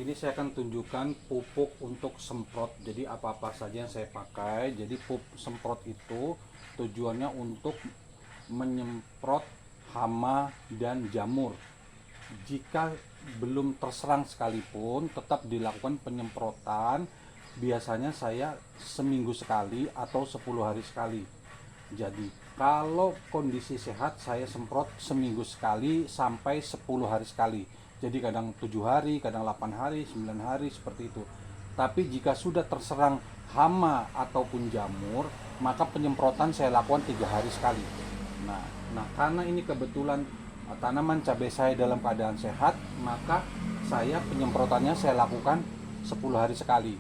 ini saya akan tunjukkan pupuk untuk semprot. Jadi apa-apa saja yang saya pakai. Jadi pupuk semprot itu tujuannya untuk menyemprot hama dan jamur. Jika belum terserang sekalipun, tetap dilakukan penyemprotan. Biasanya saya seminggu sekali atau 10 hari sekali. Jadi kalau kondisi sehat saya semprot seminggu sekali sampai 10 hari sekali. Jadi kadang 7 hari, kadang 8 hari, 9 hari seperti itu. Tapi jika sudah terserang hama ataupun jamur, maka penyemprotan saya lakukan 3 hari sekali. Nah, karena ini kebetulan tanaman cabai saya dalam keadaan sehat, maka saya penyemprotannya saya lakukan 10 hari sekali.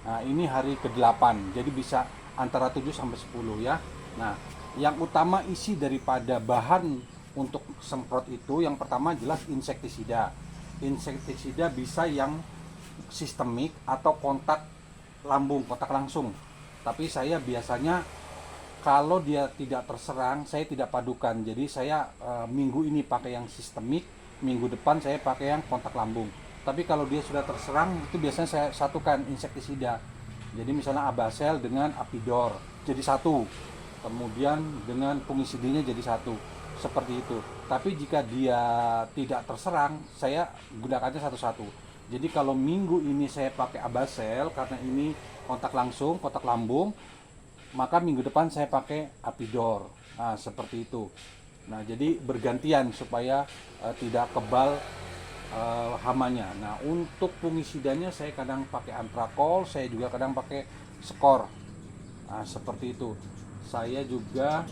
Nah, ini hari ke-8. Jadi bisa antara 7 sampai 10 ya. Nah, yang utama isi daripada bahan untuk semprot itu, yang pertama jelas insektisida. Insektisida bisa yang sistemik atau kontak lambung, kontak langsung. Tapi saya biasanya kalau dia tidak terserang, saya tidak padukan. Jadi saya minggu ini pakai yang sistemik, minggu depan saya pakai yang kontak lambung. Tapi kalau dia sudah terserang, itu biasanya saya satukan insektisida. Jadi misalnya Abasel dengan Apidor jadi satu, kemudian dengan fungisidanya jadi satu, seperti itu. Tapi jika dia tidak terserang, saya gunakannya satu-satu. Jadi kalau minggu ini saya pakai Abasel karena ini kontak langsung, kontak lambung, maka minggu depan saya pakai Apidor. Nah, seperti itu. Nah, jadi bergantian supaya tidak kebal hamanya. Nah, untuk fungisidanya saya kadang pakai Antrakol, saya juga kadang pakai Skor. Nah, seperti itu. Saya juga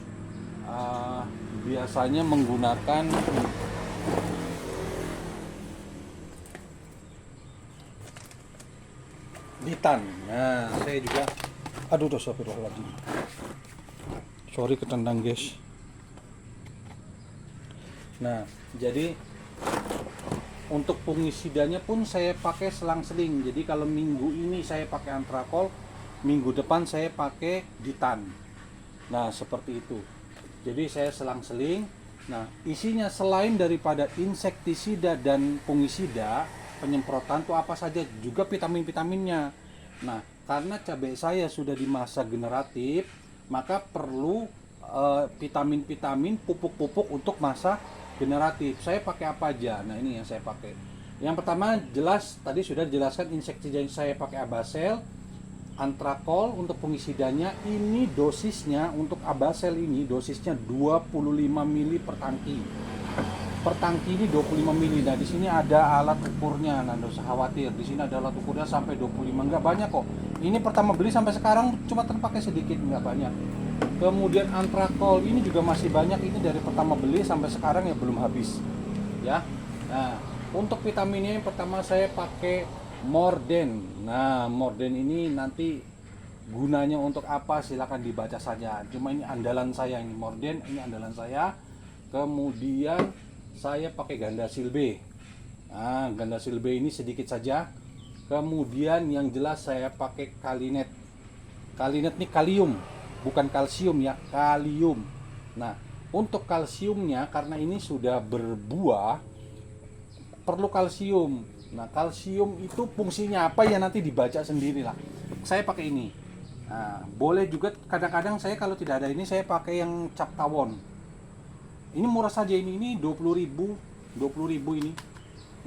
biasanya menggunakan Ditan. Nah, saya juga astagfirullahaladzim. Sorry ketendang guys. Nah, jadi untuk fungisidanya pun saya pakai selang-seling. Jadi kalau minggu ini saya pakai Antrakol, minggu depan saya pakai Ditan. Nah, seperti itu. Jadi saya selang-seling. Nah, isinya selain daripada insektisida dan fungisida, penyemprotan itu apa saja, juga vitamin-vitaminnya. Nah, karena cabai saya sudah di masa generatif, maka perlu vitamin-vitamin, pupuk-pupuk untuk masa generatif. Saya pakai apa aja? Nah, ini yang saya pakai. Yang pertama jelas tadi sudah dijelaskan, insektisida saya pakai Abasel, Antrakol untuk fungisidanya. Ini dosisnya untuk Abasel ini dosisnya 25 mili per tangki. Per tangki ini 25 mili. Nah, di sini ada alat ukurnya. Nah, enggak usah khawatir. Di sini ada alat ukurnya sampai 25. Enggak banyak kok. Ini pertama beli sampai sekarang cuma terpakai sedikit, enggak banyak. Kemudian Antrakol ini juga masih banyak. Ini dari pertama beli sampai sekarang ya belum habis. Ya. Nah, untuk vitaminnya yang pertama saya pakai Morden. Nah, Morden ini nanti gunanya untuk apa silakan dibaca saja. Cuma ini andalan saya, ini Morden, ini andalan saya. Kemudian saya pakai Gandasil-B. Nah, Gandasil-B ini sedikit saja. Kemudian yang jelas saya pakai Kalinet. Kalinet ini kalium, bukan kalsium ya, kalium. Nah, untuk kalsiumnya karena ini sudah berbuah perlu kalsium. Nah, kalsium itu fungsinya apa ya nanti dibaca sendiri lah. Saya pakai ini. Nah, boleh juga kadang-kadang saya kalau tidak ada ini saya pakai yang cap tawon. Ini murah saja, ini 20.000 ini.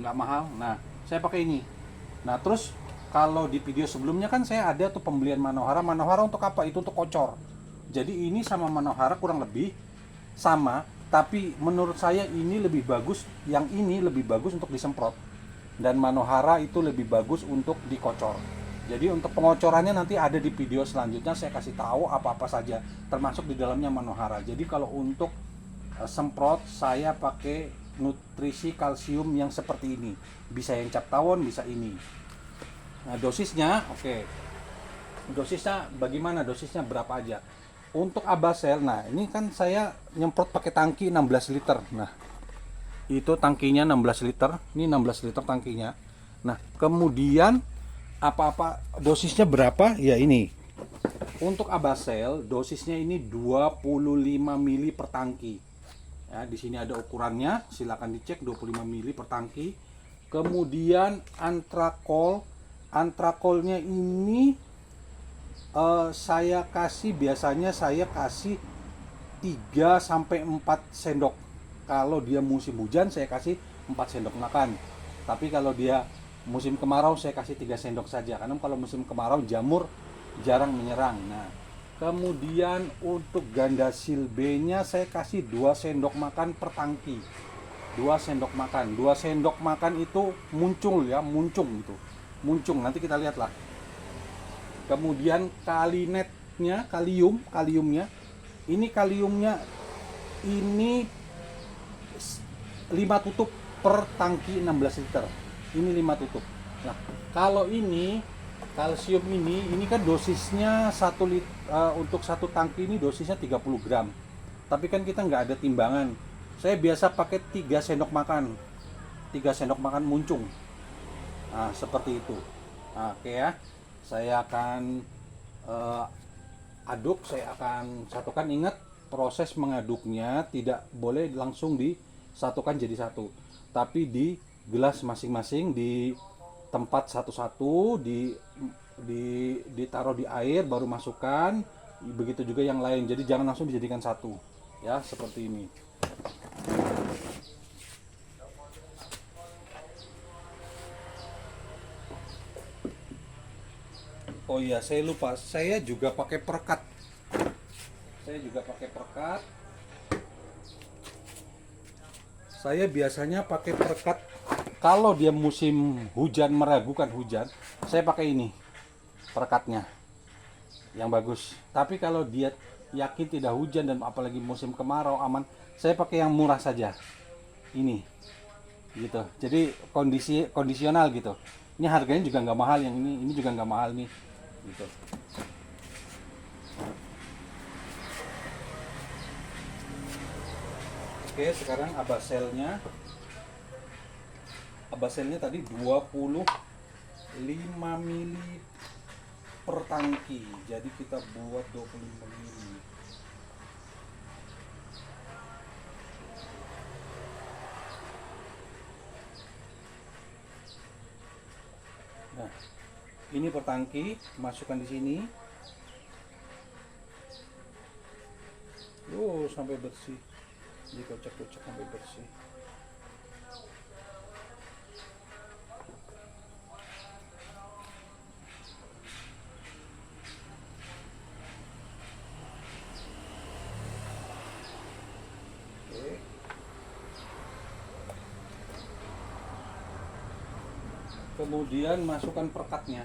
Nggak mahal. Nah, saya pakai ini. Nah, terus kalau di video sebelumnya kan saya ada tuh pembelian Manohara. Manohara untuk apa? Itu untuk kocor. Jadi ini sama Manohara kurang lebih sama, tapi menurut saya ini lebih bagus, yang ini lebih bagus untuk disemprot. Dan Manohara itu lebih bagus untuk dikocor. Jadi untuk pengocorannya nanti ada di video selanjutnya, saya kasih tahu apa-apa saja termasuk di dalamnya Manohara. Jadi kalau untuk semprot saya pakai nutrisi kalsium yang seperti ini. Bisa yang cap tawon, bisa ini. Nah, dosisnya oke. Dosisnya bagaimana? Dosisnya berapa aja? Untuk Abasel, nah ini kan saya nyemprot pakai tangki 16 liter. Nah, itu tangkinya 16 liter. Ini 16 liter tangkinya. Nah, kemudian apa-apa dosisnya berapa? Ya ini. Untuk Abasel dosisnya ini 25 mili per tangki. Ya, di sini ada ukurannya, silakan dicek 25 mili per tangki. Kemudian antrakolnya ini biasanya saya kasih 3 sampai 4 sendok. Kalau dia musim hujan saya kasih 4 sendok makan. Tapi kalau dia musim kemarau saya kasih 3 sendok saja, karena kalau musim kemarau jamur jarang menyerang. Nah, kemudian untuk ganda silbenya saya kasih 2 sendok makan per tangki. 2 sendok makan. 2 sendok makan itu muncul ya, muncung gitu. Muncung, nanti kita lihat lah. Kemudian kalinetnya, kaliumnya. Ini kaliumnya ini 5 tutup per tangki 16 liter. Ini 5 tutup. Nah, kalau ini kalsium ini kan dosisnya untuk 1 tangki ini dosisnya 30 gram. Tapi kan kita nggak ada timbangan. Saya biasa pakai 3 sendok makan. 3 sendok makan muncung. Nah, seperti itu. Nah, oke ya. Saya akan aduk, saya akan satukan. Ingat, proses mengaduknya tidak boleh langsung disatukan jadi satu, tapi di gelas masing-masing, di tempat satu-satu, ditaruh di air baru masukkan. Begitu juga yang lain, jadi jangan langsung dijadikan satu ya, seperti ini. Oh iya, saya lupa, saya juga pakai perekat. Saya biasanya pakai perekat. Kalau dia musim hujan, meragukan hujan, saya pakai ini perekatnya yang bagus. Tapi kalau dia yakin tidak hujan dan apalagi musim kemarau aman, saya pakai yang murah saja. Ini gitu. Jadi kondisional gitu. Ini harganya juga nggak mahal, yang ini juga nggak mahal nih gitu. Oke, sekarang abaselnya tadi 25 mili per tangki, jadi kita buat 25 mili. Nah, ini per tangki, masukkan di sini. Sampai bersih, dikocok-kocok sampai bersih. Oke. Kemudian masukkan perekatnya.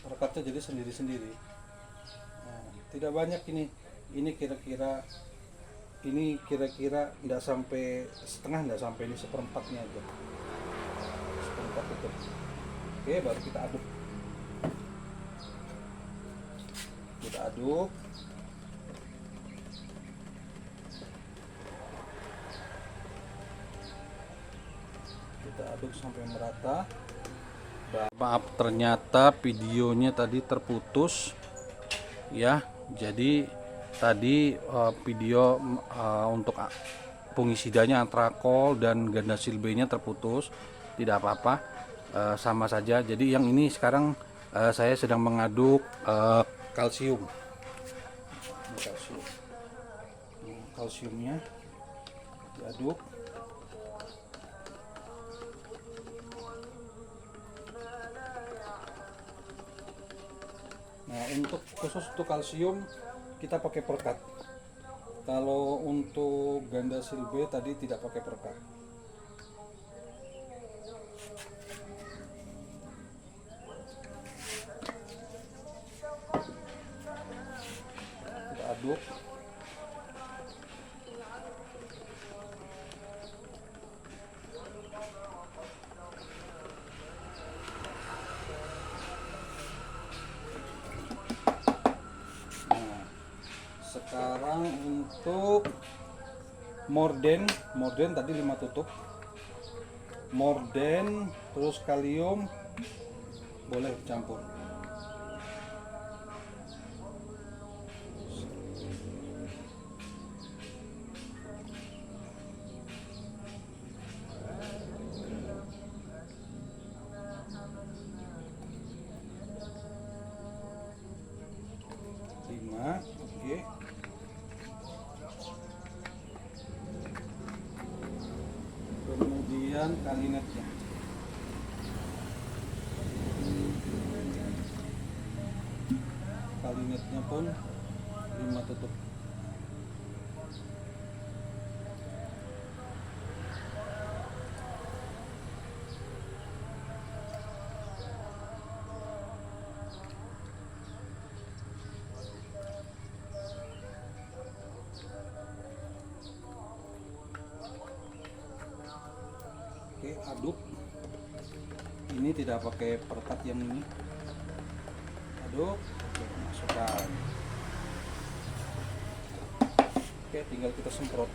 Perekatnya jadi sendiri-sendiri. Nah, tidak banyak ini. Ini kira-kira nggak sampai setengah, nggak sampai, ini seperempatnya aja. Seperempat itu. Oke, baru kita aduk. Kita aduk sampai merata. Maaf, ternyata videonya tadi terputus ya. Jadi tadi video untuk fungisidanya antrakol dan ganda silbenya terputus. Tidak apa-apa, sama saja. Jadi yang ini sekarang saya sedang mengaduk kalsium. Kalsiumnya diaduk. Nah, khusus untuk kalsium kita pakai perekat. Kalau untuk ganda silbe tadi tidak pakai perekat. Kita aduk. Sekarang untuk morden tadi 5 tutup. Morden terus kalium boleh campur. dan kalinetnya. Kalinetnya pun 5 tutup. Oke, aduk. Ini tidak pakai perekat yang ini. Aduk. Oke, masukkan. Oke, tinggal kita semprot.